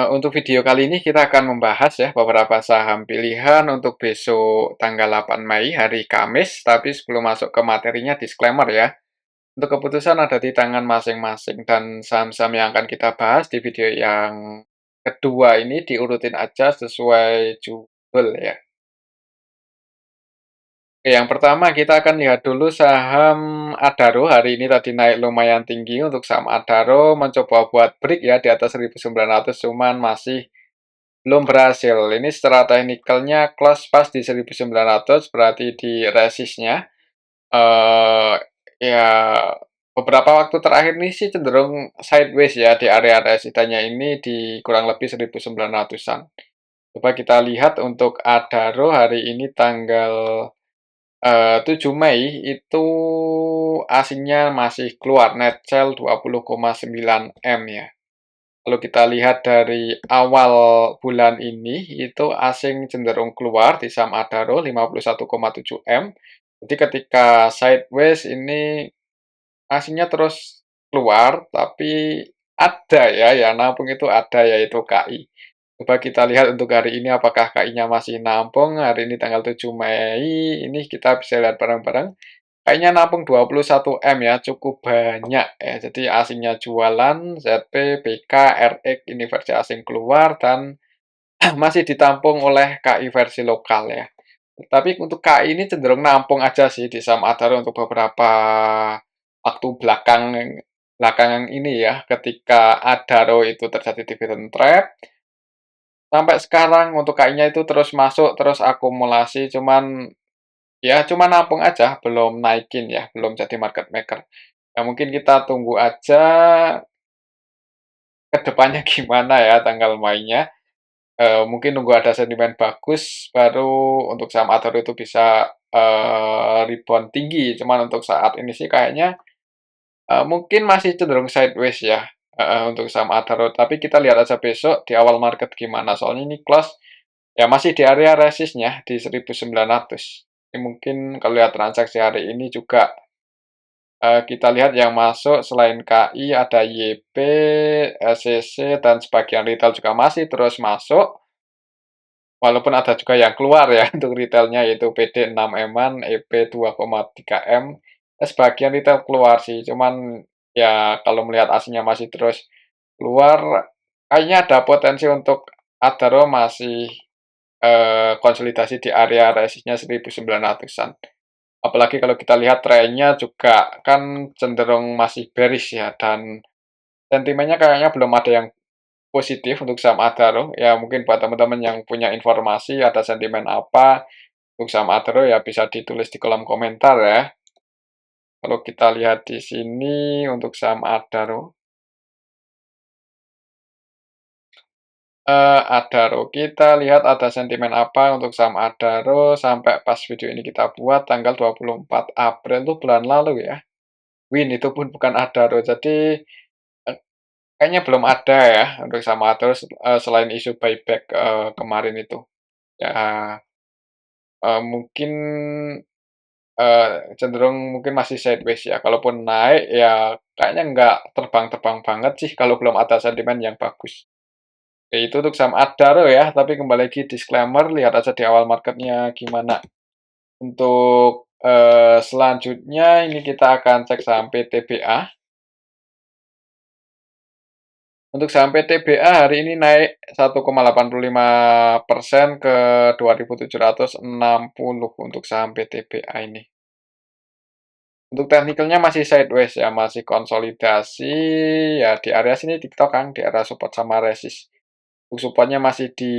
Untuk video kali ini kita akan membahas ya beberapa saham pilihan untuk besok tanggal 8 Mei hari Kamis, tapi sebelum masuk ke materinya disclaimer ya. Untuk keputusan ada di tangan masing-masing dan saham-saham yang akan kita bahas di video yang kedua ini diurutin aja sesuai judul ya. Oke, yang pertama kita akan lihat dulu saham Adaro. Hari ini tadi naik lumayan tinggi untuk saham Adaro, mencoba buat break ya di atas 1900, cuman masih belum berhasil. Ini secara teknikalnya close pas di 1900, berarti di resistnya. Ya beberapa waktu terakhir ini sih cenderung sideways ya di area resistannya ini di kurang lebih 1900-an. Coba kita lihat untuk Adaro hari ini tanggal 7 Mei itu asingnya masih keluar net sell 20,9 M ya. Kalau kita lihat dari awal bulan ini, itu asing cenderung keluar di saham Adaro 51,7 M. Jadi ketika sideways ini asingnya terus keluar, tapi ada ya, yang nampung itu ada yaitu KI. Coba kita lihat untuk hari ini apakah KI-nya masih nampung. Hari ini tanggal 7 Mei, ini kita bisa lihat bareng-bareng. Kayaknya nampung 21 M ya, cukup banyak ya. Jadi asingnya jualan, ZP, BK, RX, ini versi asing keluar, dan masih ditampung oleh KI versi lokal ya. Tapi untuk KI ini cenderung nampung aja sih di saham Adaro untuk beberapa waktu belakangan ini ya, ketika Adaro itu terjadi dividend trap. Sampai sekarang untuk KI-nya itu terus masuk, terus akumulasi, cuma nampung aja, belum naikin ya, belum jadi market maker. Ya mungkin kita tunggu aja ke depannya gimana ya tanggal mainnya. Mungkin nunggu ada sentimen bagus, baru untuk saham Adaro itu bisa rebound tinggi. Cuman untuk saat ini sih kayaknya mungkin masih cenderung sideways ya untuk saham Adaro. Tapi kita lihat aja besok di awal market gimana. Soalnya ini close ya masih di area resistnya di 1900. Ini mungkin kalau lihat transaksi hari ini juga kita lihat yang masuk selain KI ada YP, SCC, dan sebagian retail juga masih terus masuk. Walaupun ada juga yang keluar ya untuk retailnya yaitu PD 6 M-an, EP 2,3 M. Sebagian retail keluar sih, cuman ya kalau melihat aslinya masih terus keluar, kayaknya ada potensi untuk Adaro masih konsolidasi di area resistnya 1900-an. Apalagi kalau kita lihat trennya juga kan cenderung masih bearish ya, dan sentimennya kayaknya belum ada yang positif untuk saham Adaro. Ya mungkin buat teman-teman yang punya informasi ada sentimen apa untuk saham Adaro ya bisa ditulis di kolom komentar ya. Kalau kita lihat di sini untuk saham Adaro, kita lihat ada sentimen apa untuk saham Adaro sampai pas video ini kita buat tanggal 24 April itu bulan lalu ya. Win itu pun bukan Adaro, jadi kayaknya belum ada ya untuk saham Adaro selain isu buyback kemarin itu. Ya, mungkin cenderung mungkin masih sideways ya. Kalaupun naik ya kayaknya nggak terbang-terbang banget sih kalau belum ada sentimen yang bagus. Oke, itu untuk saham Adaro ya, tapi kembali lagi disclaimer, lihat aja di awal marketnya gimana. Untuk selanjutnya ini kita akan cek saham PTBA. Untuk saham PTBA hari ini naik 1,85% ke 2.760 untuk saham PTBA ini. Untuk teknikalnya masih sideways ya, masih konsolidasi ya di area sini TikTok kan, di area support sama resist. Untuk supportnya masih di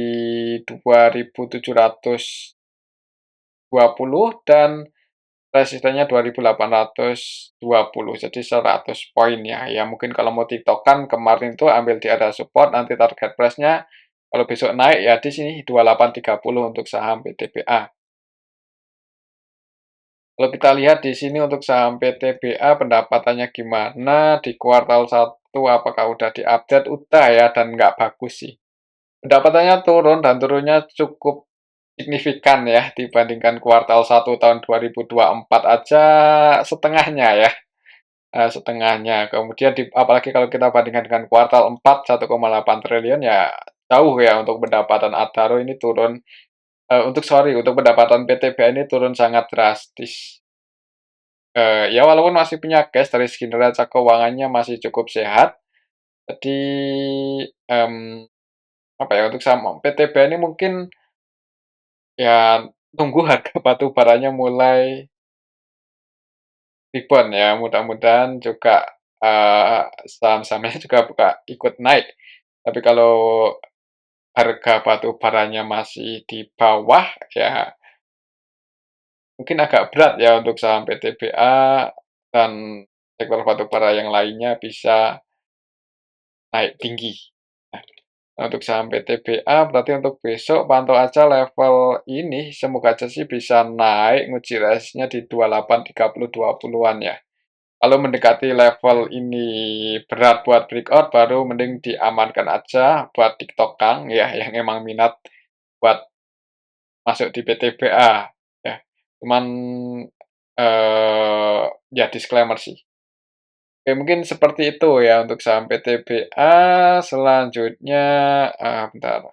2.720 dan resistennya 2.820, jadi 100 poin ya. Ya mungkin kalau mau TikTokan kemarin tuh ambil di area support, nanti target price-nya kalau besok naik ya di sini 2830 untuk saham PTBA. Kalau kita lihat di sini untuk saham PTBA pendapatannya gimana di kuartal 1, apakah udah diupdate? Udah ya, dan nggak bagus sih. Pendapatannya turun dan turunnya cukup signifikan ya dibandingkan kuartal 1 tahun 2024 aja setengahnya ya. Setengahnya. Kemudian apalagi kalau kita bandingkan dengan kuartal 4 1,8 triliun ya jauh ya untuk pendapatan Adaro ini turun, untuk pendapatan PTBA ini turun sangat drastis. Ya walaupun masih punya cash dari segi neraca keuangannya masih cukup sehat, jadi, mmm, apa ya, untuk saham PTBA ini mungkin ya tunggu harga batu baranya mulai rebound ya, mudah-mudahan juga, saham-sahamnya juga ikut naik. Tapi kalau harga batu baranya masih di bawah, ya mungkin agak berat ya untuk saham PTBA dan sektor batu bara yang lainnya bisa naik tinggi. Nah, untuk saham PTBA berarti untuk besok pantau aja level ini, semoga aja sih bisa naik nguji resistnya di 28.30, 20-an ya. Kalau mendekati level ini berat buat breakout, baru mending diamankan aja buat TikTok Kang ya, yang emang minat buat masuk di PTBA ya. Cuman, ya disclaimer sih. Oke, mungkin seperti itu ya untuk saham PTBA. Selanjutnya, bentar.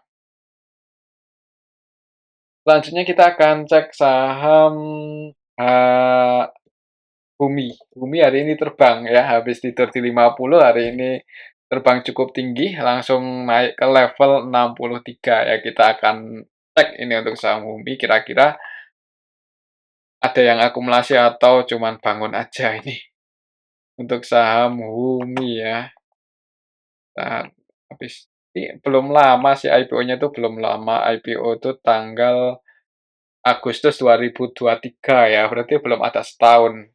Selanjutnya kita akan cek saham, eee, Bumi. Bumi hari ini terbang ya, habis tidur di 50 hari ini terbang cukup tinggi, langsung naik ke level 63 ya. Kita akan cek ini untuk saham Bumi, kira-kira ada yang akumulasi atau cuman bangun aja ini. Untuk saham Bumi ya. Nah, habis ini belum lama sih IPO-nya itu belum lama, IPO itu tanggal Agustus 2023 ya, berarti belum ada setahun.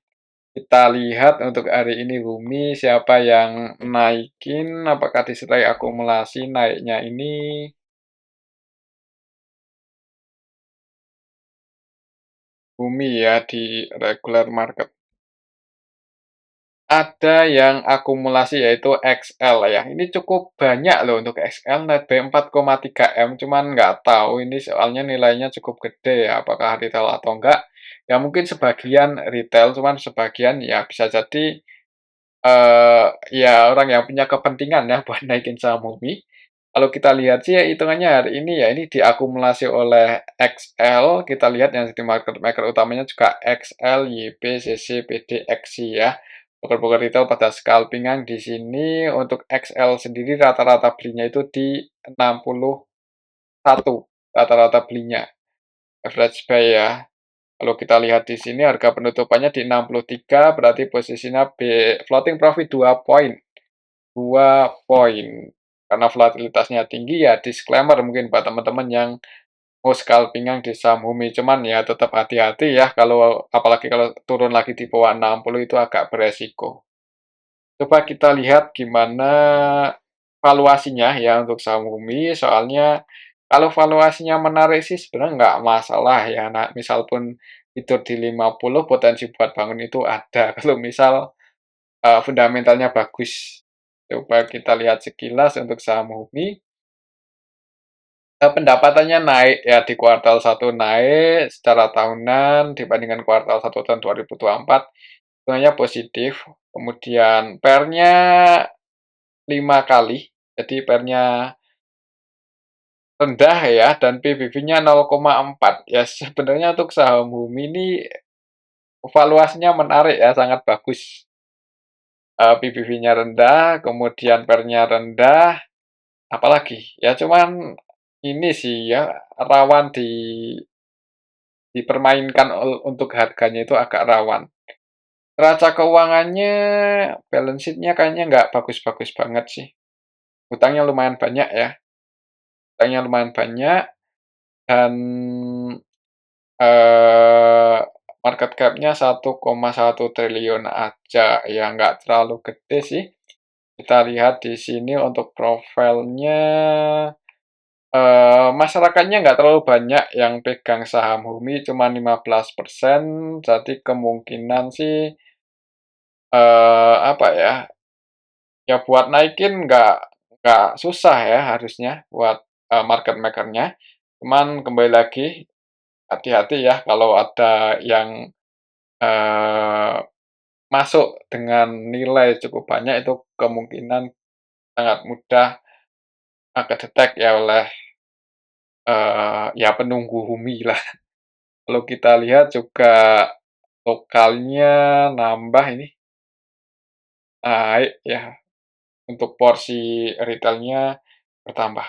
Kita lihat untuk hari ini Bumi, siapa yang naikin, apakah disertai akumulasi naiknya ini Bumi ya di regular market. Ada yang akumulasi yaitu XL ya, ini cukup banyak loh untuk XL netbuy 4,3 M, cuman nggak tahu ini soalnya nilainya cukup gede ya, apakah retail atau enggak. Ya mungkin sebagian retail, cuman sebagian ya bisa jadi ya orang yang punya kepentingan ya buat naikin saham Umi. Kalau kita lihat sih ya hitungannya hari ini ya ini diakumulasi oleh XL, kita lihat yang jadi market maker utamanya juga XL, YP, CC, PD, XI ya. Broker-broker retail pada scalpingan di sini untuk XL sendiri rata-rata belinya itu di 61 rata-rata belinya. Average buy ya. Kalau kita lihat di sini harga penutupannya di 63 berarti posisinya floating profit 2 poin. 2 poin. Karena volatilitasnya tinggi ya disclaimer mungkin buat teman-teman yang mau scalping di saham Humi. Cuman ya tetap hati-hati ya kalau apalagi kalau turun lagi di bawah 60 itu agak beresiko. Coba kita lihat gimana valuasinya ya untuk saham Humi. Soalnya kalau valuasinya menarik sih sebenarnya nggak masalah ya. Nah, misal pun tidur di 50 potensi buat bangun itu ada. Kalau misal fundamentalnya bagus. Coba kita lihat sekilas untuk saham Humi, pendapatannya naik ya di kuartal satu naik secara tahunan dibandingkan kuartal satu tahun 2024, hitungannya positif. Kemudian PER-nya 5 kali, jadi PER-nya rendah ya dan PBB-nya 0,4. Ya sebenarnya untuk saham Bumi ini valuasinya menarik ya, sangat bagus. PBB-nya rendah, kemudian PER-nya rendah, apalagi ya cuman ini sih ya rawan dipermainkan untuk harganya itu agak rawan. Neraca keuangannya, balance sheet-nya kayaknya nggak bagus-bagus banget sih. Hutangnya lumayan banyak ya, hutangnya lumayan banyak dan, eee, market cap-nya 1,1 triliun aja, ya nggak terlalu gede sih. Kita lihat di sini untuk profilnya, masyarakatnya nggak terlalu banyak yang pegang saham Humi, cuma 15%, jadi kemungkinan sih, apa ya, ya buat naikin nggak susah ya harusnya buat, market maker-nya. Cuman kembali lagi, hati-hati ya kalau ada yang, eee, masuk dengan nilai cukup banyak itu kemungkinan sangat mudah kedetek ya oleh, ya penunggu Humi lah. Kalau kita lihat juga lokalnya nambah ini, naik ya, untuk porsi retailnya bertambah.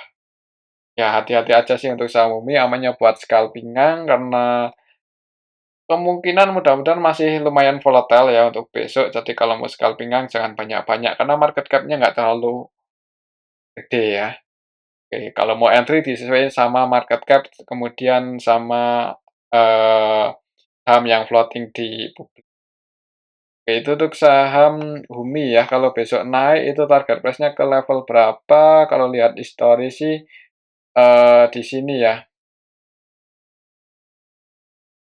Ya hati-hati aja sih untuk saham Umi, amannya buat scalping-an karena kemungkinan mudah-mudahan masih lumayan volatile ya untuk besok. Jadi kalau mau scalping-an jangan banyak-banyak karena market cap-nya nggak terlalu gede ya. Oke, kalau mau entry disesuaikan sama market cap, kemudian sama eh, saham yang floating di publik. Oke, itu untuk saham Humi ya. Kalau besok naik itu target price-nya ke level berapa? Kalau lihat histori sih di sini ya.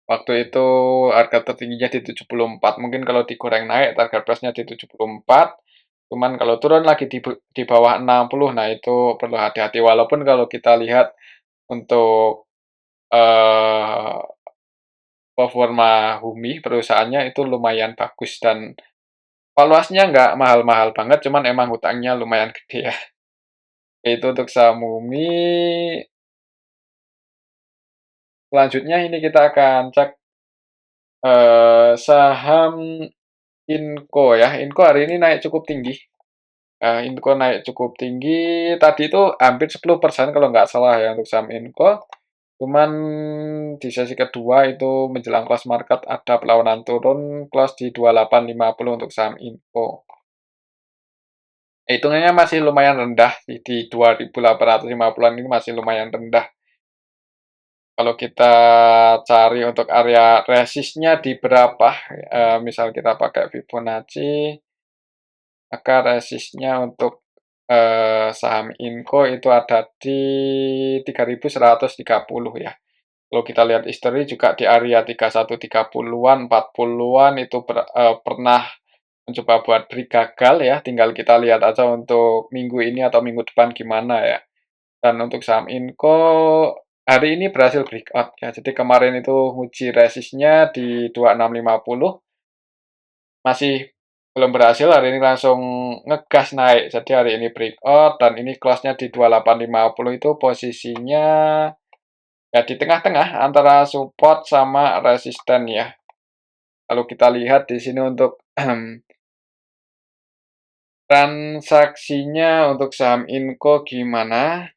Waktu itu harga tertingginya di 74, mungkin kalau digoreng naik target price-nya di 74, cuman kalau turun lagi di bawah 60, nah itu perlu hati-hati. Walaupun kalau kita lihat untuk eh, performa Humi perusahaannya itu lumayan bagus dan valuasinya nggak mahal-mahal banget, cuman emang hutangnya lumayan gede ya. Itu untuk saham Humi. Selanjutnya ini kita akan cek saham Inco ya. Inco hari ini naik cukup tinggi. Inco naik cukup tinggi. Tadi itu hampir 10% kalau nggak salah ya untuk saham Inco. Cuman di sesi kedua itu menjelang close market ada perlawanan turun, close di 2850 untuk saham Inco. Hitungannya masih lumayan rendah di 2850-an ini masih lumayan rendah. Kalau kita cari untuk area resistnya di berapa, misal kita pakai Fibonacci, maka resistnya untuk saham Inco itu ada di 3130 ya. Kalau kita lihat history juga di area 3130-an, 40-an itu pernah mencoba buat break gagal ya. Tinggal kita lihat aja untuk minggu ini atau minggu depan gimana ya. Dan untuk saham Inco hari ini berhasil breakout ya. Jadi kemarin itu uji resistnya di 2650 masih belum berhasil, hari ini langsung ngegas naik. Jadi hari ini breakout dan ini close-nya di 2850 itu posisinya ya di tengah-tengah antara support sama resisten ya. Kalau kita lihat di sini untuk transaksinya untuk saham Inco gimana?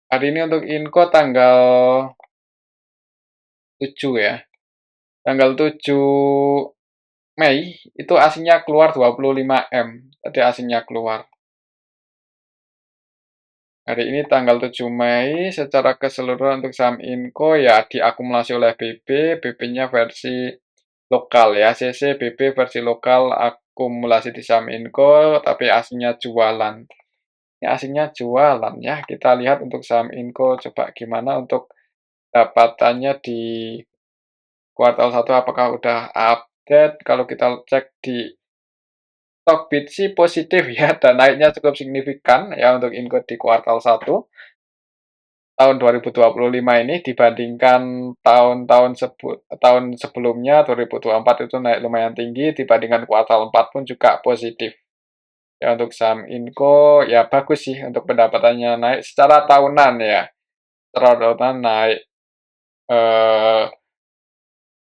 Hari ini untuk Inco tanggal 7 ya. Tanggal 7 Mei itu asingnya keluar 25M. Tadi asingnya keluar. Hari ini tanggal 7 Mei secara keseluruhan untuk saham Inco ya diakumulasi oleh BB, BB-nya versi lokal ya, CC BB versi lokal akumulasi di saham Inco tapi asingnya jualan. Ini asingnya jualan ya. Kita lihat untuk saham Inco coba gimana untuk dapatannya di kuartal 1 apakah udah update. Kalau kita cek di Stockbit sih positif ya dan naiknya cukup signifikan ya untuk Inco di kuartal 1 tahun 2025 ini dibandingkan tahun sebelumnya 2024 itu naik lumayan tinggi, dibandingkan kuartal 4 pun juga positif. Ya untuk saham Inco ya bagus sih untuk pendapatannya naik secara tahunan ya. Secara tahunan naik. Eh,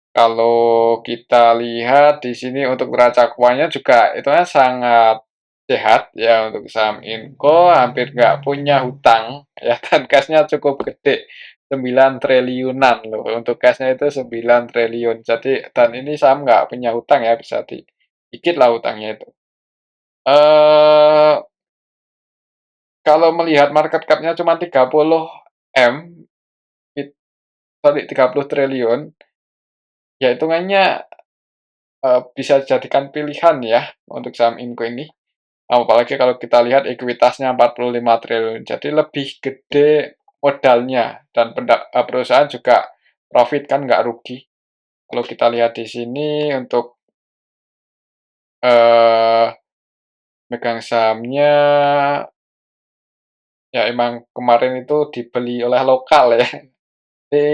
Kalau kita lihat di sini untuk neraca keuangannya juga itu sangat sehat ya untuk saham Inco, hampir nggak punya hutang ya dan cashnya cukup gede 9 triliunan loh, untuk cashnya itu 9 triliun. Jadi dan ini saham nggak punya hutang ya, bisa dikit lah hutangnya itu. Eh Kalau melihat market cap-nya cuma 30 M, sorry 30 triliun, ya hitungannya bisa dijadikan pilihan ya untuk saham Inco ini. Apalagi kalau kita lihat ekuitasnya 45 triliun, jadi lebih gede modalnya dan perusahaan juga profit kan nggak rugi. Kalau kita lihat di sini untuk eh, megang sahamnya, ya emang kemarin itu dibeli oleh lokal ya. Jadi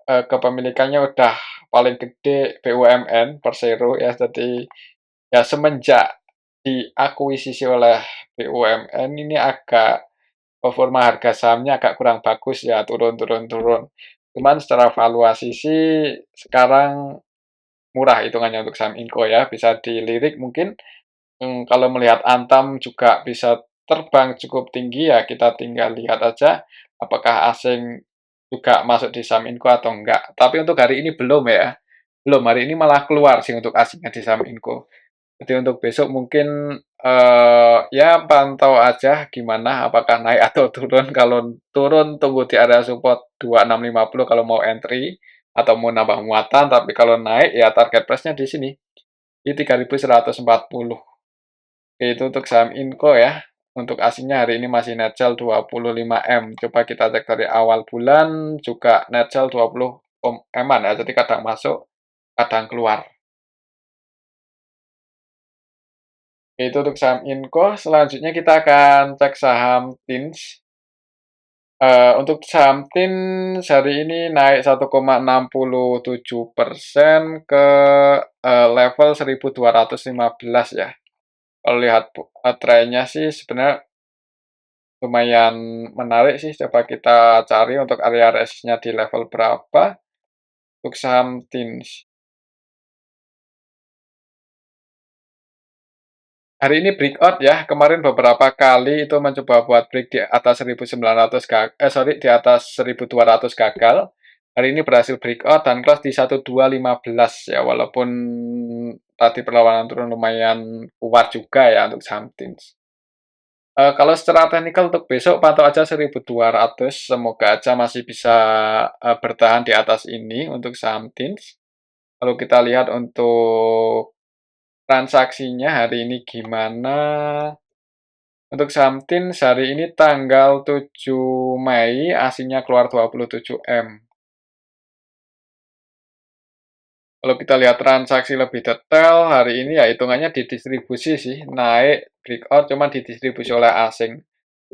kepemilikannya udah paling gede BUMN Persero ya. Jadi ya semenjak diakuisisi oleh BUMN ini agak performa harga sahamnya agak kurang bagus ya, turun turun turun. Cuman secara valuasi sih sekarang murah hitungannya untuk saham Inco ya, bisa dilirik mungkin. Kalau melihat Antam juga bisa terbang cukup tinggi ya, kita tinggal lihat aja apakah asing juga masuk di saham Inco atau enggak. Tapi untuk hari ini belum ya. Belum, hari ini malah keluar sih untuk asingnya di saham Inco. Jadi untuk besok mungkin ya pantau aja gimana apakah naik atau turun. Kalau turun tunggu di area support 2650 kalau mau entry atau mau nambah muatan, tapi kalau naik ya target price-nya di sini di 3140. Oke, itu untuk saham Inco ya. Untuk asingnya hari ini masih net sell 25M. Coba kita cek dari awal bulan juga net sell 20 M-an ya. Jadi kadang masuk, kadang keluar. Oke, itu untuk saham Inco. Selanjutnya kita akan cek saham TINS. Untuk saham TINS hari ini naik 1,67% ke level 1215 ya. Kalau lihat trennya sih sebenarnya lumayan menarik sih, coba kita cari untuk area resistnya di level berapa untuk saham TINS. Hari ini breakout ya, kemarin beberapa kali itu mencoba buat break di atas 1900 di atas 1200 gagal. Hari ini berhasil breakout dan close di 1215 ya, walaupun tadi perlawanan turun lumayan kuat juga ya untuk saham TINS. Kalau secara teknikal untuk besok pantau aja 1200, semoga aja masih bisa bertahan di atas ini untuk saham TINS. Kalau kita lihat untuk transaksinya hari ini gimana? Untuk saham TINS hari ini tanggal 7 Mei aslinya keluar 27M. Kalau kita lihat transaksi lebih detail, hari ini ya hitungannya didistribusi sih, naik breakout cuma didistribusi oleh asing.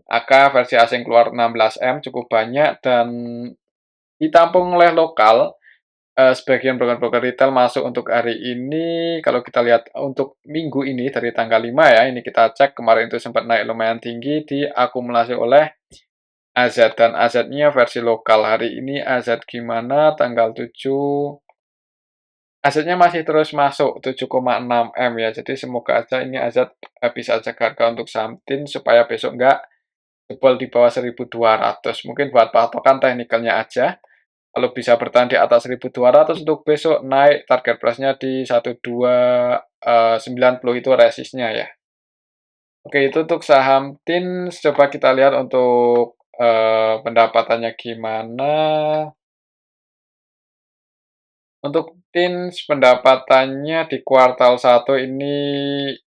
AK versi asing keluar 16M cukup banyak dan ditampung oleh lokal. Sebagian broker-broker retail masuk untuk hari ini. Kalau kita lihat untuk minggu ini dari tanggal 5 ya, ini kita cek kemarin itu sempat naik lumayan tinggi diakumulasi oleh AZ dan AZ-nya versi lokal. Hari ini AZ gimana? Tanggal 7 asetnya masih terus masuk 7,6M ya. Jadi semoga aja ini aset bisa jaga harga untuk saham TIN supaya besok nggak jebol di bawah 1200. Mungkin buat patokan teknikalnya aja. Kalau bisa bertahan di atas 1200 untuk besok naik target price-nya di 1290 itu resistnya ya. Oke, itu untuk saham TIN. Coba kita lihat untuk pendapatannya gimana. Untuk TINS pendapatannya di kuartal 1 ini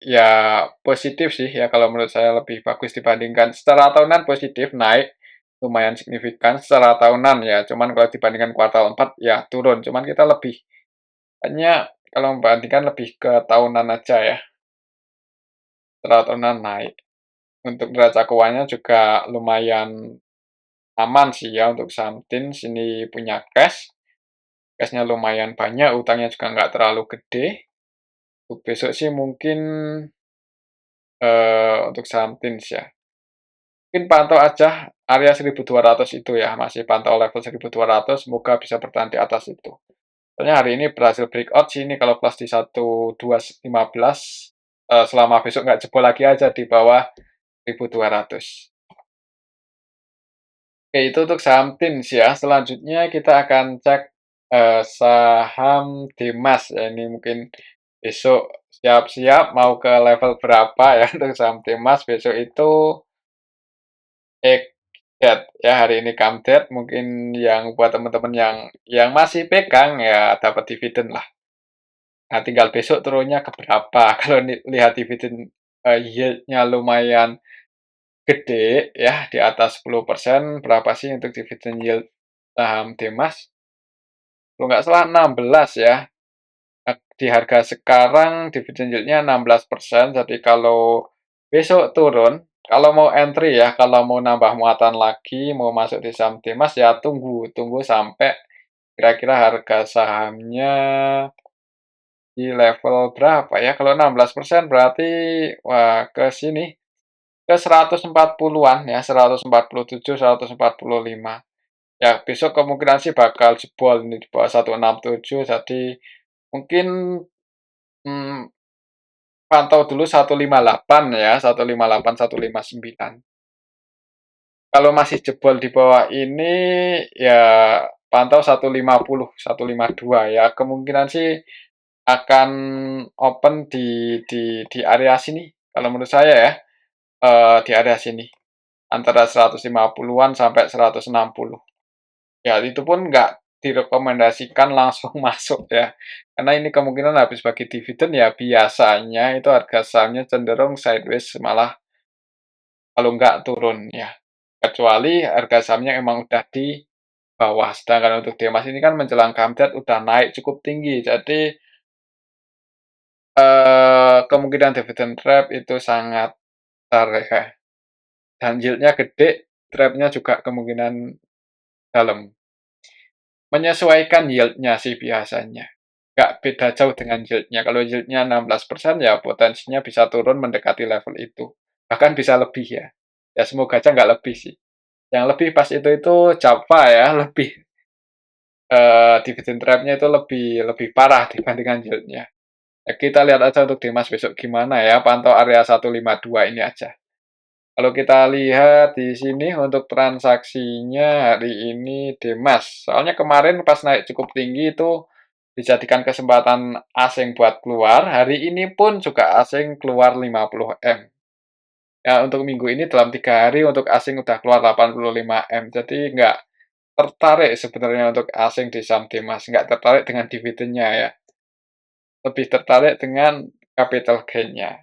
ya positif sih ya, kalau menurut saya lebih bagus dibandingkan secara tahunan positif, naik lumayan signifikan secara tahunan ya, cuman kalau dibandingkan kuartal 4 ya turun, cuman kita lebih hanya kalau membandingkan lebih ke tahunan aja ya, secara tahunan naik. Untuk neraca keuangannya juga lumayan aman sih ya untuk saham TINS, ini punya cash. Cashnya lumayan banyak, utangnya juga nggak terlalu gede. Untuk besok sih mungkin untuk saham TINS ya. Mungkin pantau aja area 1200 itu ya, masih pantau level 1200, semoga bisa bertahan di atas itu. Soalnya hari ini berhasil breakout sih, ini kalau plus di 1215, selama besok nggak jebol lagi aja di bawah 1200. Oke, itu untuk saham TINS ya. Selanjutnya kita akan cek saham Dimas ya, ini mungkin besok siap-siap mau ke level berapa ya untuk saham Dimas besok itu dead ya, hari ini come dead, mungkin yang buat teman-teman yang masih pegang ya dapat dividen lah. Nah, tinggal besok turunnya ke berapa. Kalau lihat dividen yield-nya lumayan gede ya, di atas 10%, berapa sih untuk dividen yield saham Dimas? Kalau nggak salah 16 ya. Di harga sekarang dividen yield-nya 16%, jadi kalau besok turun, kalau mau entry ya, kalau mau nambah muatan lagi, mau masuk di saham Dimas ya tunggu sampai kira-kira harga sahamnya di level berapa ya, kalau 16% berarti wah ke sini, ke 140-an ya, 147, 145. Ya, besok kemungkinan sih bakal jebol ini di bawah 167, jadi mungkin, mmm, pantau dulu 158 ya, 158, 159. Kalau masih jebol di bawah ini, ya pantau 150, 152 ya, kemungkinan sih akan open di area sini, kalau menurut saya ya, di area sini, antara 150-an sampai 160. Ya, itu pun nggak direkomendasikan langsung masuk ya, karena ini kemungkinan habis bagi dividen ya biasanya itu harga sahamnya cenderung sideways malah kalau nggak turun ya. Kecuali harga sahamnya emang udah di bawah, sedangkan untuk Demas ini kan menjelang kamdet udah naik cukup tinggi, jadi, kemungkinan dividend trap itu sangat besar ya, dan yield-nya gede, trap-nya juga kemungkinan dalam. Menyesuaikan yield-nya sih biasanya, nggak beda jauh dengan yield-nya. Kalau yield-nya 16% ya potensinya bisa turun mendekati level itu, bahkan bisa lebih ya. Ya semoga aja nggak lebih sih. Yang lebih pas itu Java ya, lebih, dividend trap-nya itu lebih lebih parah dibandingkan yield-nya. Ya kita lihat aja untuk Dimas besok gimana ya, pantau area 152 ini aja. Kalau kita lihat di sini untuk transaksinya hari ini Dimas, soalnya kemarin pas naik cukup tinggi itu dijadikan kesempatan asing buat keluar, hari ini pun juga asing keluar 50M. Ya, untuk minggu ini dalam 3 hari untuk asing udah keluar 85M, jadi nggak tertarik sebenarnya untuk asing di saham Dimas, nggak tertarik dengan dividennya ya, lebih tertarik dengan capital gain-nya.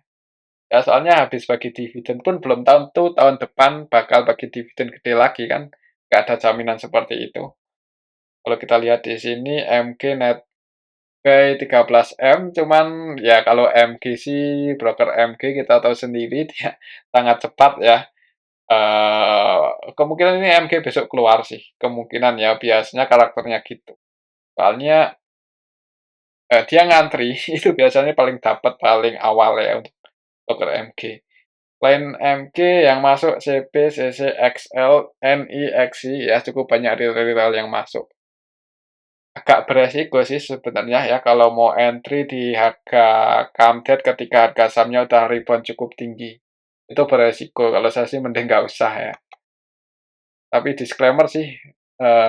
Ya, soalnya habis bagi dividen pun belum tentu tahun depan bakal bagi dividen gede lagi kan, nggak ada jaminan seperti itu. Kalau kita lihat di sini MG net buy 13M, cuman ya kalau MG sih, broker MG kita tahu sendiri dia sangat cepat ya. Kemungkinan ini MG besok keluar sih, kemungkinan ya, biasanya karakternya gitu. Soalnya dia ngantri, itu biasanya paling dapat paling awal ya untuk broker MG. Selain MG yang masuk CP, CC, XL, NI, XI ya cukup banyak retail yang masuk. Agak beresiko sih sebenarnya ya kalau mau entry di harga kamdet ketika harga sahamnya udah rebound cukup tinggi. Itu beresiko, kalau saya sih mending nggak usah ya. Tapi disclaimer sih,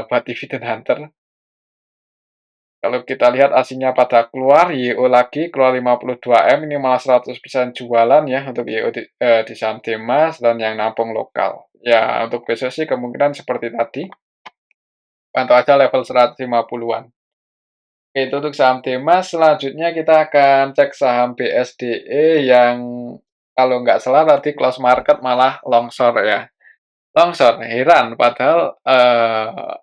buat dividend hunter, kalau kita lihat aslinya pada keluar, YO lagi keluar 52M, ini malah 100% jualan ya untuk YO di saham Dimas dan yang nampung lokal. Ya, untuk besok sih kemungkinan seperti tadi, pantau aja level 150-an. Oke, itu untuk saham Dimas, selanjutnya kita akan cek saham BSDE yang kalau nggak salah tadi close market malah longsor ya. Longsor, heran padahal,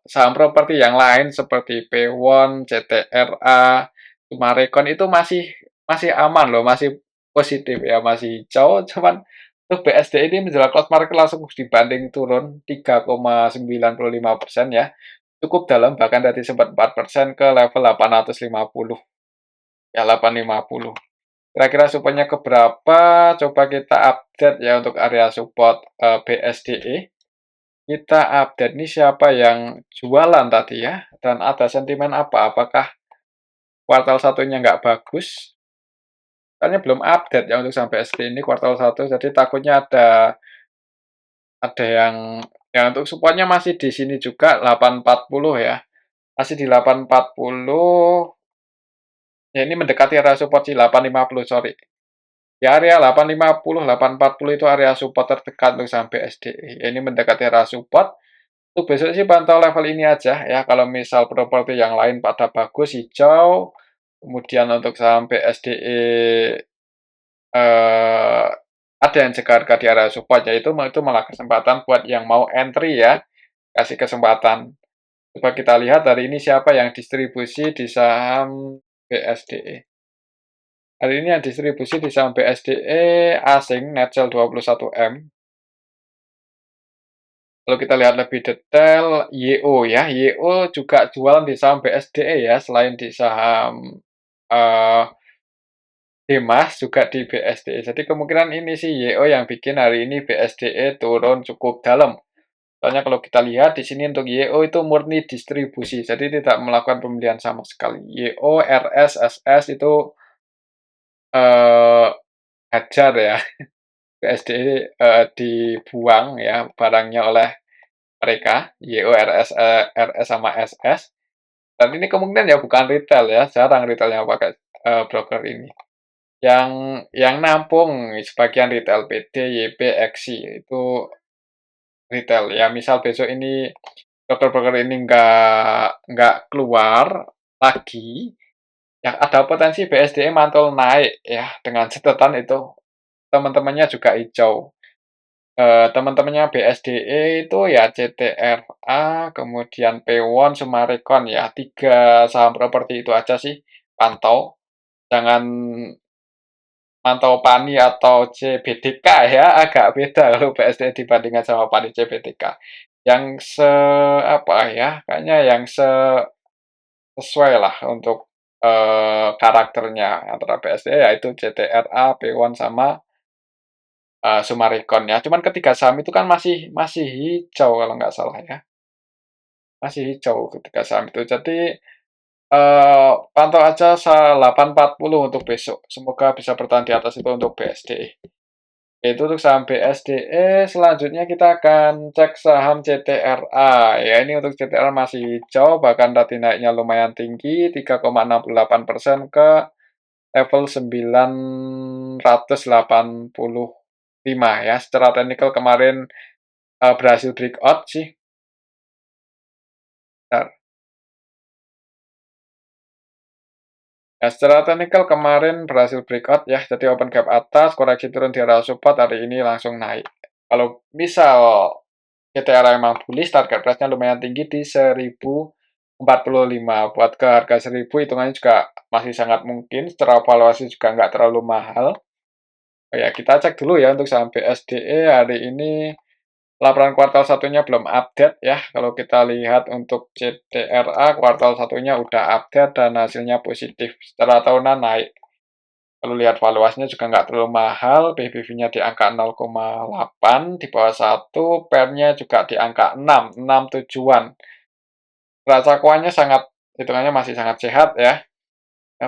saham properti yang lain seperti Pewon, CTRA, Summarecon itu masih masih aman loh, masih positif ya, masih hijau, cuman untuk BSD ini menjelang close market langsung dibanding turun 3,95% ya, cukup dalam, bahkan tadi sempat 4% ke level 850, ya 850. Kira-kira support-nya ke berapa, coba kita update ya untuk area support, BSDE. Kita update nih siapa yang jualan tadi ya, dan ada sentimen apa, apakah kuartal satunya nggak bagus? Soalnya belum update ya untuk sampai SD ini kuartal 1, jadi takutnya ada yang untuk supportnya masih di sini juga 840 ya, masih di 840, ya ini mendekati area support di 850 sorry. Di area 850, 840 itu area support terdekat untuk sampai SDE. Ya, ini mendekati area support. Untuk besok sih pantau level ini aja ya, kalau misal properti yang lain pada bagus, hijau, kemudian untuk saham BSDE, ada yang jaga harga di area support, ya itu malah kesempatan buat yang mau entry ya, kasih kesempatan. Coba kita lihat hari ini siapa yang distribusi di saham BSDE. Hari ini yang distribusi di saham BSDE asing, net sell 21M. Kalau kita lihat lebih detail, YO ya, YO juga jualan di saham BSDE ya, selain di saham Dimas juga di BSDE. Jadi kemungkinan ini sih YO yang bikin hari ini BSDE turun cukup dalam. Soalnya kalau kita lihat di sini untuk YO itu murni distribusi, jadi tidak melakukan pembelian sama sekali. YO, RS, SS itu eh, hajar ya, BSDE dibuang ya barangnya oleh mereka, YO, RS, RS sama SS. Dan ini kemungkinan ya bukan retail ya, jarang retail yang pakai broker ini. Yang nampung sebagian retail PD, YB, XI itu retail ya. Misal besok ini broker-broker ini nggak keluar lagi, ya ada potensi BSDE mantul naik ya dengan catatan itu teman-temannya juga hijau. Teman-temannya BSDE itu ya CTRA, kemudian Pewon, Summarecon ya, 3 saham properti itu aja sih pantau. Jangan mantau PANI atau CBDK ya, agak beda kalau BSDE dibandingkan sama PANI CBDK. Yang apa ya, kayaknya yang sesuai lah untuk karakternya antara BSDE yaitu CTRA, Pewon sama Summarecon ya. Cuman ketiga saham itu kan masih hijau kalau nggak salah ya. Masih hijau ketiga saham itu. Jadi pantau aja 840 untuk besok. Semoga bisa bertahan di atas itu untuk BSDE. Itu untuk saham BSDE. Selanjutnya kita akan cek saham CTRA. Ya, ini untuk CTRA masih hijau, bahkan tadi naiknya lumayan tinggi, 3,68% ke level 985 ya. Secara teknikal kemarin berhasil breakout sih. Bentar. Ya, secara teknikal kemarin berhasil breakout ya, jadi open gap atas, koreksi turun di area support, hari ini langsung naik. Kalau misal CTRA memang bullish, target price-nya lumayan tinggi di 1045. Buat ke harga 1000 hitungannya juga masih sangat mungkin, secara valuasi juga nggak terlalu mahal. Oh ya, kita cek dulu ya untuk saham BSDE hari ini. Laporan kuartal satunya belum update ya. Kalau kita lihat untuk CTRA kuartal satunya udah update dan hasilnya positif. Secara tahunan naik. Kalau lihat valuasinya juga nggak terlalu mahal. PBV-nya di angka 0,8 di bawah 1. PER-nya juga di angka 6, 6 tujuan. Neraca keuangannya hitungannya masih sangat sehat ya.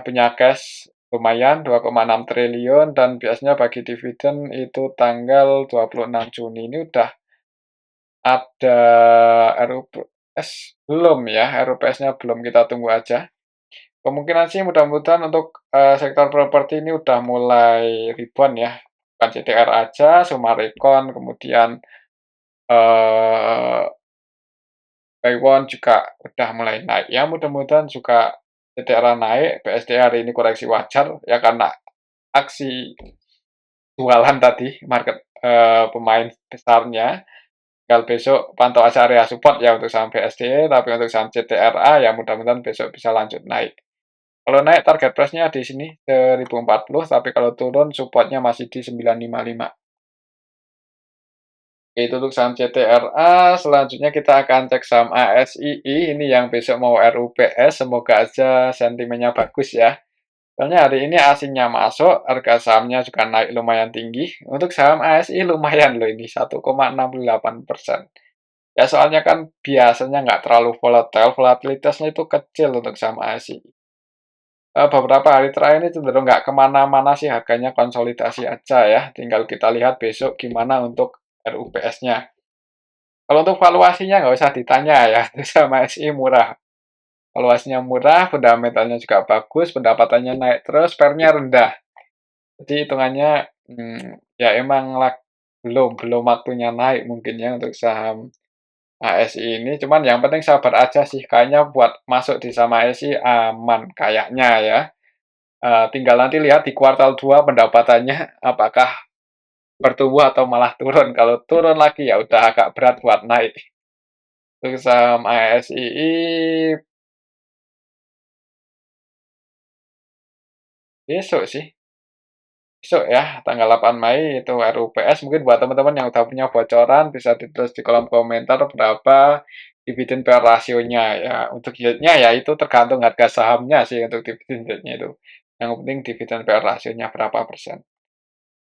Punya cash lumayan 2,6 triliun dan biasanya bagi dividen itu tanggal 26 Juni ini udah ada RUPS belum ya, RUPS-nya belum, kita tunggu aja. Kemungkinan sih mudah-mudahan untuk sektor properti ini udah mulai rebound ya. Bukan CTR aja, Summarecon, kemudian eh Taiwan juga udah mulai naik. Ya mudah-mudahan juga CTR naik, BSD hari ini koreksi wajar ya karena aksi jualan tadi market pemain besarnya. Kalau besok pantau aja area support ya untuk saham BSDE, tapi untuk saham CTRA ya mudah-mudahan besok bisa lanjut naik. Kalau naik target price-nya di sini 1040, tapi kalau turun supportnya masih di 955. Itu untuk saham CTRA. Selanjutnya kita akan cek saham ASII, ini yang besok mau RUPS, semoga aja sentimennya bagus ya. Soalnya hari ini asingnya masuk, harga sahamnya juga naik lumayan tinggi. Untuk saham ASI lumayan loh ini, 1,68%. Ya soalnya kan biasanya nggak terlalu volatile, volatilitasnya itu kecil untuk saham ASI. Beberapa hari terakhir ini cenderung nggak kemana-mana sih, harganya konsolidasi aja ya. Tinggal kita lihat besok gimana untuk RUPS-nya. Kalau untuk valuasinya nggak usah ditanya ya, itu sama SI murah. Valuasinya murah, fundamentalnya juga bagus, pendapatannya naik terus, PER-nya rendah. Jadi hitungannya ya emang belum waktunya naik mungkin ya untuk saham ASI ini. Cuman yang penting sabar aja sih. Kayaknya buat masuk di saham ASI aman kayaknya ya. Tinggal nanti lihat di kuartal 2 pendapatannya apakah bertumbuh atau malah turun. Kalau turun lagi ya udah agak berat buat naik. Untuk saham ASI besok sih. Besok ya, tanggal 8 Mei itu RUPS. Mungkin buat teman-teman yang udah punya bocoran bisa ditulis di kolom komentar berapa dividen per rasionya ya. Untuk yieldnya ya itu tergantung harga sahamnya sih untuk dividen yieldnya itu. Yang penting dividen PL rasionya berapa persen.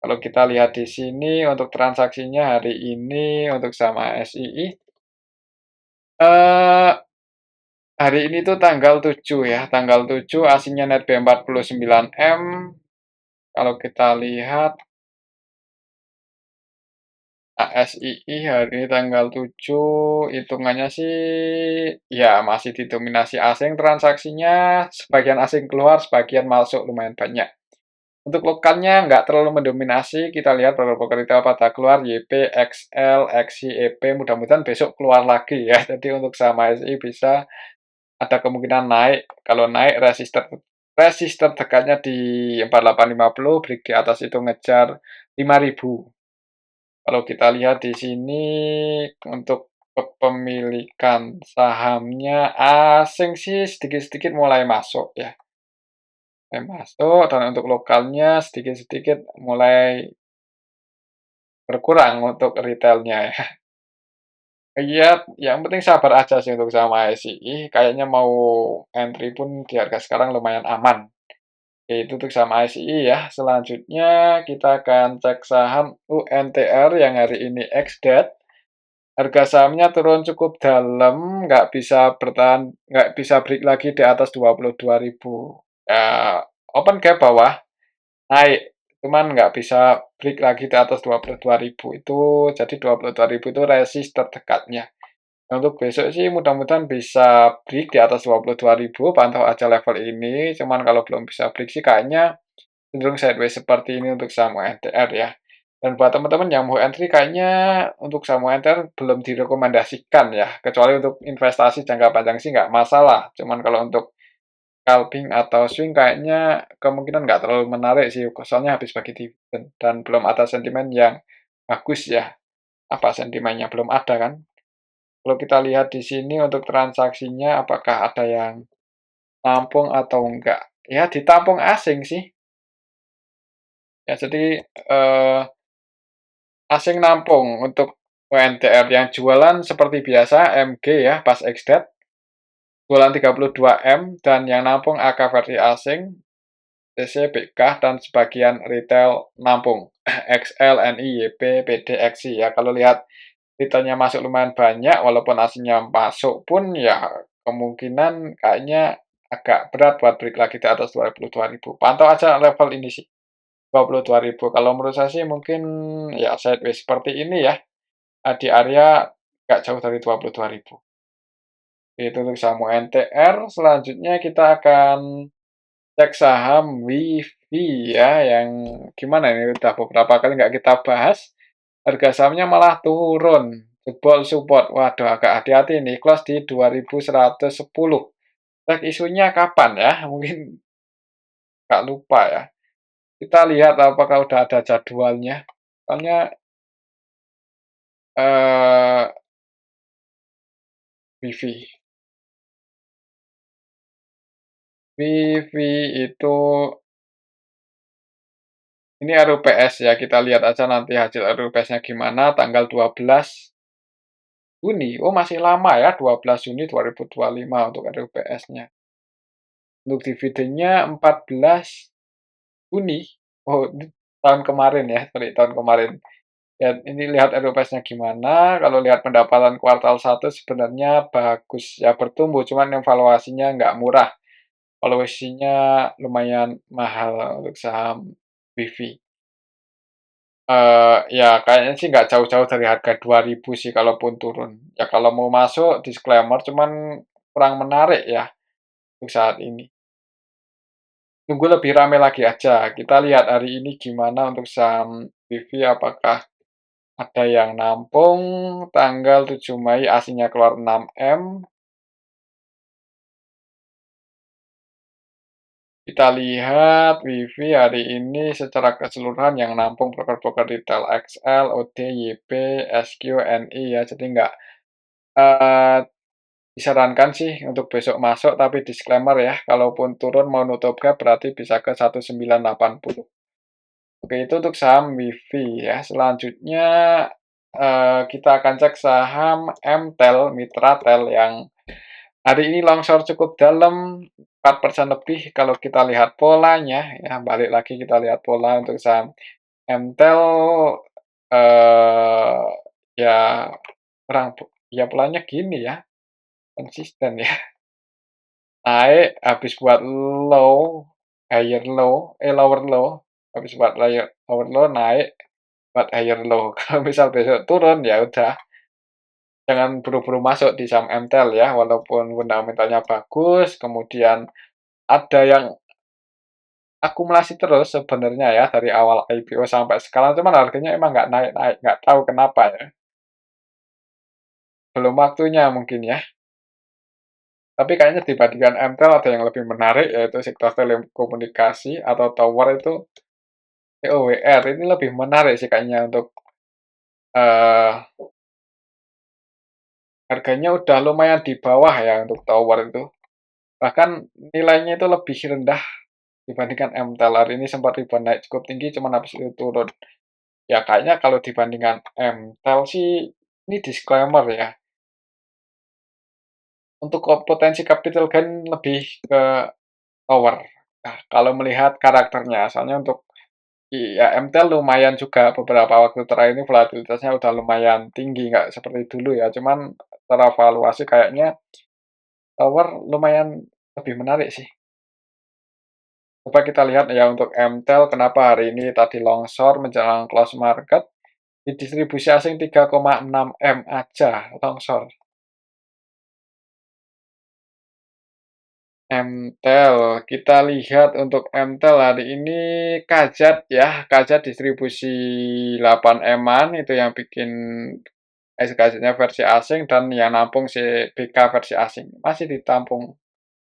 Kalau kita lihat di sini untuk transaksinya hari ini untuk saham ASII, eh hari ini tuh tanggal 7 ya, tanggal 7 aslinya net B49M. Kalau kita lihat ASII hari ini tanggal 7, hitungannya sih ya masih didominasi asing transaksinya, sebagian asing keluar, sebagian masuk lumayan banyak. Untuk lokalnya nggak terlalu mendominasi, kita lihat beberapa retail pada keluar, YP, XL, XI, EP, mudah-mudahan besok keluar lagi ya. Jadi untuk saham ASI bisa ada kemungkinan naik. Kalau naik resisten dekatnya di 4850, break di atas itu ngejar 5000. Kalau kita lihat di sini untuk kepemilikan sahamnya asing sih sedikit-sedikit mulai masuk ya. Mulai masuk dan untuk lokalnya sedikit-sedikit mulai berkurang untuk retailnya ya. Iya, yang penting sabar aja sih untuk saham ASI. Kayaknya mau entry pun di harga sekarang lumayan aman. Itu untuk saham ASI ya. Selanjutnya kita akan cek saham UNTR yang hari ini ex-dead. Harga sahamnya turun cukup dalam, nggak bisa bertahan, nggak bisa break lagi di atas 22.000. Ya, open gap bawah, naik. Cuman nggak bisa break lagi di atas 22.000. Itu jadi 22.000 itu resist terdekatnya. Untuk besok sih mudah-mudahan bisa break di atas 22.000, pantau aja level ini. Cuman kalau belum bisa break sih kayaknya cenderung sideways seperti ini untuk saham UNTR ya. Dan buat teman-teman yang mau entry kayaknya untuk saham UNTR belum direkomendasikan ya. Kecuali untuk investasi jangka panjang sih nggak masalah. Cuman kalau untuk scalping atau swing kayaknya kemungkinan nggak terlalu menarik sih. Soalnya habis bagi dividen dan belum ada sentimen yang bagus ya. Apa sentimennya belum ada kan? Kalau kita lihat di sini untuk transaksinya apakah ada yang nampung atau enggak? Ya ditampung asing sih. Ya jadi asing nampung untuk UNTR yang jualan seperti biasa MG ya pas ex-dead jualan 32M dan yang nampung AK versi asing TC, BK dan sebagian retail nampung XL, NI, YP, PD, XI ya. Kalau lihat retailnya masuk lumayan banyak walaupun asingnya masuk pun ya kemungkinan kayaknya agak berat buat break lagi di atas 22.000. Pantau aja level ini sih 22.000. Kalau menurut saya sih mungkin ya sideways seperti ini ya. Di area nggak jauh dari 22.000. Itu untuk saham UNTR. Selanjutnya kita akan cek saham WIFI ya, yang gimana ini udah beberapa kali nggak kita bahas. Harga sahamnya malah turun. Jebol support. Waduh, agak hati-hati nih. Close di 2110. Cek isunya kapan ya? Mungkin nggak lupa ya. Kita lihat apakah udah ada jadwalnya. Soalnya eh, WIFI. WIFI itu ini RUPS ya, kita lihat aja nanti hasil RUPS-nya gimana tanggal 12 Juni. Oh, masih lama ya, 12 Juni 2025 untuk RUPS-nya. Untuk dividennya 14 Juni. Oh, ini tahun kemarin ya, sorry, tahun kemarin. Ya, ini lihat RUPS-nya gimana. Kalau lihat pendapatan kuartal 1 sebenarnya bagus ya, bertumbuh, cuman evaluasinya nggak murah. Valuasinya lumayan mahal untuk saham WIFI. Ya kayaknya sih nggak jauh-jauh dari harga 2.000 sih kalaupun turun. Ya kalau mau masuk disclaimer cuman kurang menarik ya untuk saat ini. Tunggu lebih rame lagi aja. Kita lihat hari ini gimana untuk saham BV apakah ada yang nampung tanggal 7 Mei aslinya keluar 6M. Kita lihat WIFI hari ini secara keseluruhan yang nampung broker-broker retail XL, OD, YP, SQ, NI ya. Jadi nggak eh, disarankan sih untuk besok masuk, tapi disclaimer ya, kalaupun turun mau nutup gap berarti bisa ke 1980. Oke, itu untuk saham WIFI ya. Selanjutnya kita akan cek saham MTEL, Mitratel yang hari ini longsor cukup dalam. 4% lebih kalau kita lihat polanya ya, balik lagi kita lihat pola untuk saham Mtel, eee, ya kurang ya polanya gini ya, konsisten ya, naik habis buat low, higher low, lower low, habis buat lower low naik buat higher low. Kalau misal besok turun, ya udah jangan buru-buru masuk di saham Mtel ya, walaupun fundamentalnya bagus, kemudian ada yang akumulasi terus sebenarnya ya dari awal IPO sampai sekarang, cuman harganya emang nggak naik-naik, nggak tahu kenapa ya. Belum waktunya mungkin ya. Tapi kayaknya dibandingkan Mtel ada yang lebih menarik yaitu sektor telekomunikasi atau tower itu TOWR ini lebih menarik sih kayaknya untuk eh harganya udah lumayan di bawah ya untuk tower itu. Bahkan nilainya itu lebih rendah dibandingkan Mtel. Hari ini sempat rebound naik cukup tinggi cuman habis itu turun. Ya kayaknya kalau dibandingkan Mtel sih ini disclaimer ya. Untuk potensi capital gain lebih ke tower. Nah, kalau melihat karakternya, soalnya untuk iya, MTEL lumayan juga beberapa waktu terakhir ini volatilitasnya udah lumayan tinggi, nggak seperti dulu ya. Cuman secara valuasi kayaknya tower lumayan lebih menarik sih. Coba kita lihat ya untuk MTEL kenapa hari ini tadi longsor menjelang close market. Di distribusi asing 3,6 M aja longsor. MTEL, kita lihat untuk MTEL hari ini Kajat ya, Kajat distribusi 8 M-an itu yang bikin SKS-nya versi asing dan yang nampung si BK versi asing. Masih ditampung,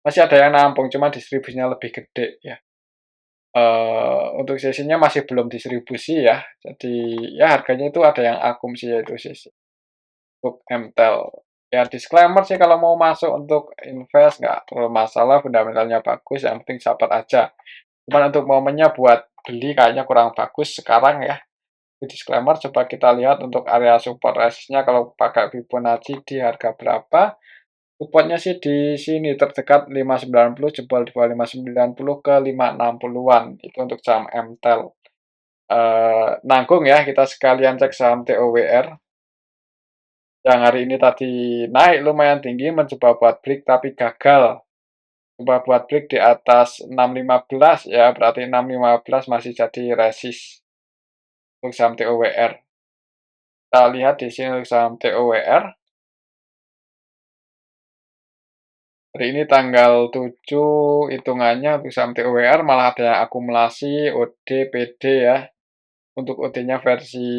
masih ada yang nampung, cuma distribusinya lebih gede ya. Untuk sesinya masih belum distribusi ya, jadi ya harganya itu ada yang akum sih yaitu sesi. Untuk MTEL. Ya disclaimer sih kalau mau masuk untuk invest nggak terlalu masalah, fundamentalnya bagus, yang penting sabar aja. Cuman untuk momennya buat beli kayaknya kurang bagus sekarang ya. Di disclaimer coba kita lihat untuk area support resistnya kalau pakai Fibonacci di harga berapa. Supportnya sih di sini terdekat 590 jebol di bawah 590 ke 560-an. Itu untuk saham MTEL. Nanggung ya kita sekalian cek saham TOWR yang hari ini tadi naik lumayan tinggi mencoba buat break tapi gagal. Coba buat break di atas 615 ya, berarti 615 masih jadi resist untuk saham TOWR. Kita lihat di sini untuk saham TOWR. Hari ini tanggal 7 hitungannya untuk saham TOWR malah ada yang akumulasi OD, PD ya. Untuk OD-nya versi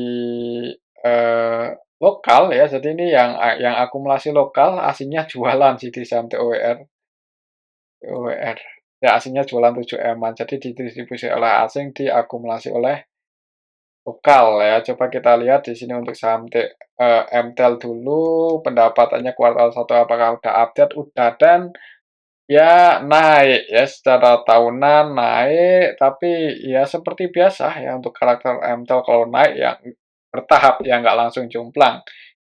lokal ya. Jadi ini yang akumulasi lokal aslinya jualan sih di saham TOWR. TOWR. Ya aslinya jualan 7 M-an. Jadi didistribusi oleh asing, diakumulasi oleh lokal ya. Coba kita lihat di sini untuk saham MTEL dulu pendapatannya kuartal 1 apakah udah update? Udah dan ya naik ya secara tahunan naik tapi ya seperti biasa ya untuk karakter MTEL kalau naik ya bertahap ya nggak langsung jomplang.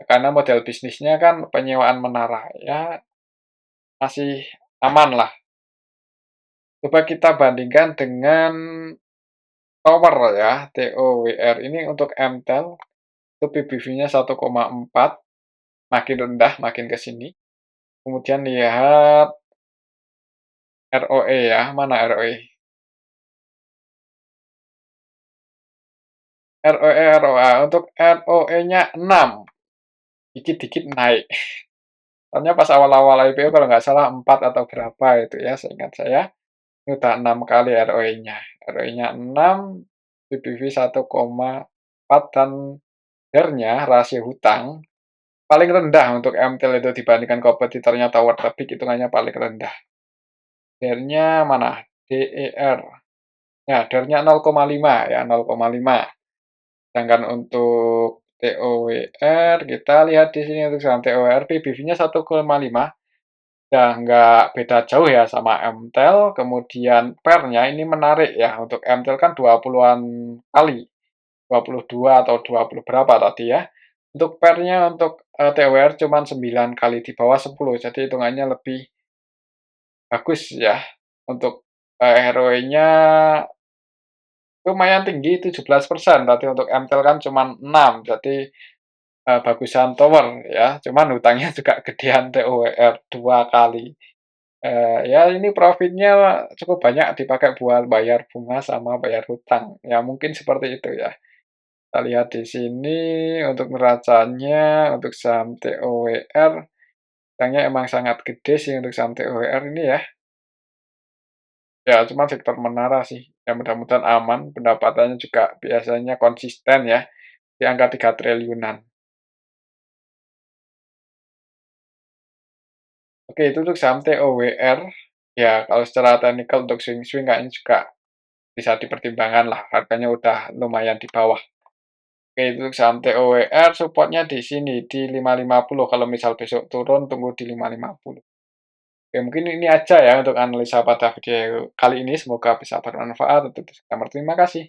Karena model bisnisnya kan penyewaan menara ya masih aman lah. Coba kita bandingkan dengan tower ya, TOWR ini untuk MTEL itu PBV-nya 1,4 makin rendah makin ke sini. Kemudian lihat ROE ya, mana ROE? ROE ROA untuk ROE-nya 6, dikit-dikit naik. Soalnya pas awal-awal IPO kalau nggak salah 4 atau berapa itu ya, seingat saya. Ini udah 6 kali ROE-nya. ROE-nya 6, PBV 1,4 dan DER-nya rasio hutang paling rendah untuk MTEL itu dibandingkan kompetitornya Tower Tebik hitungannya paling rendah. DER-nya mana? DER. Ya, DER-nya 0,5 ya, 0,5. Sedangkan untuk TOWR, kita lihat di sini untuk saham TOWR, PBV-nya 1,5. Ya, nggak beda jauh ya sama MTEL. Kemudian PER-nya ini menarik ya. Untuk MTEL kan 20-an kali. 22 atau 20 berapa tadi ya. Untuk PER-nya untuk TOWR cuma 9 kali di bawah 10. Jadi hitungannya lebih bagus ya, untuk, ROE-nya lumayan tinggi 17%, tadi untuk MTEL kan cuma 6, jadi, bagusan tower ya, cuman hutangnya juga gedean TOWR 2 kali. Ya ini profitnya cukup banyak dipakai buat bayar bunga sama bayar hutang, ya mungkin seperti itu ya. Kita lihat di sini untuk neracanya, untuk saham TOWR, hutangnya emang sangat gede sih untuk saham TOWR ini ya. Ya cuma sektor menara sih, ya mudah-mudahan aman, pendapatannya juga biasanya konsisten ya, di angka 3 triliunan. Oke, itu untuk saham TOWR. Ya, kalau secara teknikal untuk swing-swing kayaknya juga bisa dipertimbangkan lah, harganya udah lumayan di bawah. Oke, itu untuk saham TOWR supportnya di sini, di 550, kalau misal besok turun tunggu di 550. Oke, mungkin ini aja ya untuk analisa pada video kali ini, semoga bisa bermanfaat untuk disclaimer. Terima kasih.